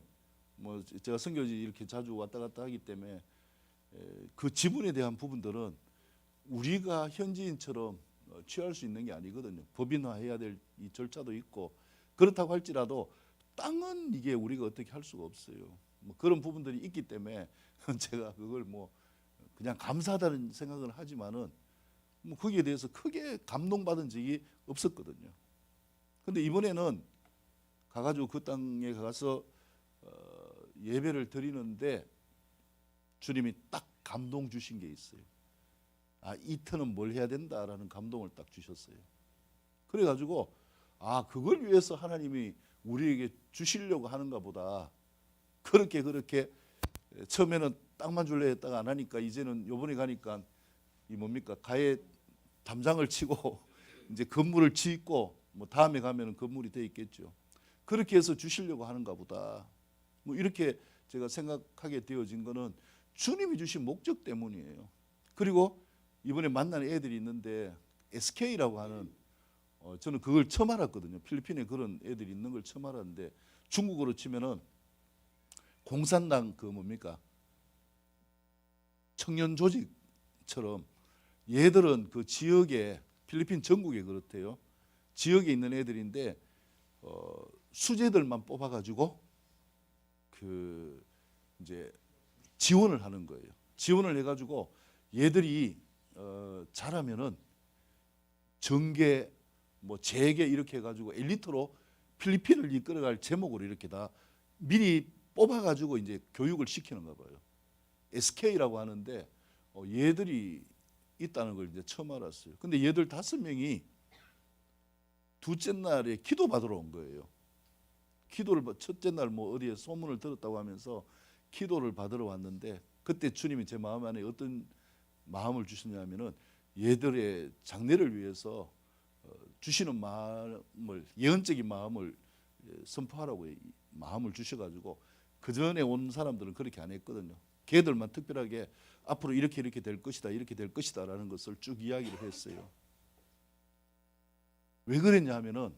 뭐 제가 선교지 이렇게 자주 왔다 갔다 하기 때문에 그 지분에 대한 부분들은 우리가 현지인처럼 취할 수 있는 게 아니거든요. 법인화해야 될 이 절차도 있고, 그렇다고 할지라도 땅은 이게 우리가 어떻게 할 수가 없어요. 뭐 그런 부분들이 있기 때문에 제가 그걸 뭐 그냥 감사하다는 생각을 하지만은 뭐 거기에 대해서 크게 감동받은 적이 없었거든요. 근데 이번에는 가가지고 그 땅에 가서 예배를 드리는데 주님이 딱 감동 주신 게 있어요. 아, 이 터는 뭘 해야 된다라는 감동을 딱 주셨어요. 그래가지고 아, 그걸 위해서 하나님이 우리에게 주시려고 하는가 보다. 그렇게 처음에는 땅만 줄래 했다가 안 하니까 이제는 요번에 가니까 이 뭡니까, 가에 담장을 치고 이제 건물을 짓고 뭐 다음에 가면은 건물이 돼 있겠죠. 그렇게 해서 주시려고 하는가 보다. 뭐 이렇게 제가 생각하게 되어진 거는 주님이 주신 목적 때문이에요. 그리고 이번에 만난 애들이 있는데 SK라고 하는 저는 그걸 처음 알았거든요. 필리핀에 그런 애들이 있는 걸 처음 알았는데 중국어로 치면은 공산당 그 뭡니까, 청년 조직처럼 얘들은 그 지역에 필리핀 전국에 그렇대요. 지역에 있는 애들인데 수재들만 뽑아가지고 그 이제 지원을 하는 거예요. 지원을 해가지고 얘들이 잘하면은 정계, 뭐 재계 이렇게 해가지고 엘리트로 필리핀을 이끌어갈 제목으로 이렇게 다 미리 뽑아가지고 이제 교육을 시키는가 봐요. SK라고 하는데 얘들이 있다는 걸 이제 처음 알았어요. 근데 얘들 5명이 둘째 날에 기도 받으러 온 거예요. 기도를 첫째 날 뭐 어디에 소문을 들었다고 하면서 기도를 받으러 왔는데 그때 주님이 제 마음 안에 어떤 마음을 주셨냐면은 얘들의 장래를 위해서 주시는 마음을, 예언적인 마음을 선포하라고 마음을 주셔가지고 그 전에 온 사람들은 그렇게 안 했거든요. 걔들만 특별하게 앞으로 이렇게 될 것이다, 이렇게 될 것이다 라는 것을 쭉 이야기를 했어요. 왜 그랬냐 하면은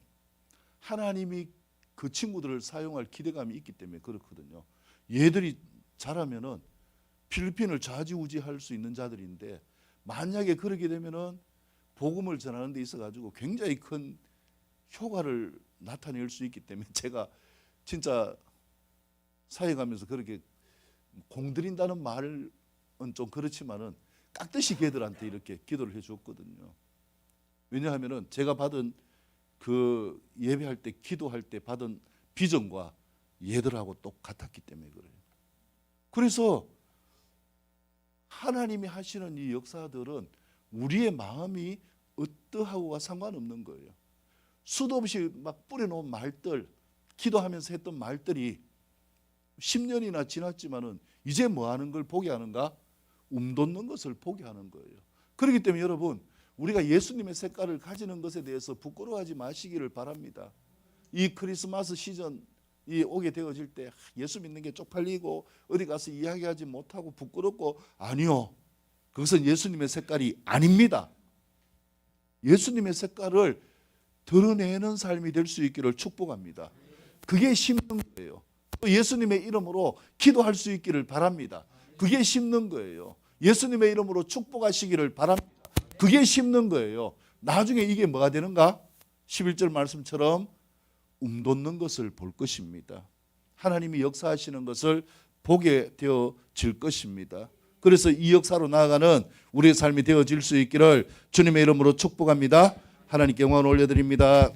하나님이 그 친구들을 사용할 기대감이 있기 때문에 그렇거든요. 얘들이 잘하면은 필리핀을 좌지우지할 수 있는 자들인데 만약에 그러게 되면은 복음을 전하는 데 있어 가지고 굉장히 큰 효과를 나타낼 수 있기 때문에 제가 진짜 사역하면서 그렇게 공들인다는 말은 좀 그렇지만은 깍듯이 걔들한테 이렇게 기도를 해 줬거든요. 왜냐하면은 제가 받은 그 예배할 때 기도할 때 받은 비전과 얘들하고 똑같았기 때문에 그래요. 그래서 하나님이 하시는 이 역사들은 우리의 마음이 어떠하고가 상관없는 거예요. 수도 없이 막 뿌려놓은 말들, 기도하면서 했던 말들이 10년이나 지났지만은 이제 뭐 하는 걸 보게 하는가? 움돋는 것을 보게 하는 거예요. 그렇기 때문에 여러분, 우리가 예수님의 색깔을 가지는 것에 대해서 부끄러워하지 마시기를 바랍니다. 이 크리스마스 시즌이 오게 되어질 때 예수 믿는 게 쪽팔리고 어디 가서 이야기하지 못하고 부끄럽고, 아니요, 그것은 예수님의 색깔이 아닙니다. 예수님의 색깔을 드러내는 삶이 될 수 있기를 축복합니다. 그게 심는 거예요. 또 예수님의 이름으로 기도할 수 있기를 바랍니다. 그게 심는 거예요. 예수님의 이름으로 축복하시기를 바랍니다. 그게 심는 거예요. 나중에 이게 뭐가 되는가? 11절 말씀처럼 돋는 것을 볼 것입니다. 하나님이 역사하시는 것을 보게 되어질 것입니다. 그래서 이 역사로 나아가는 우리의 삶이 되어질 수 있기를 주님의 이름으로 축복합니다. 하나님께 영광을 올려드립니다.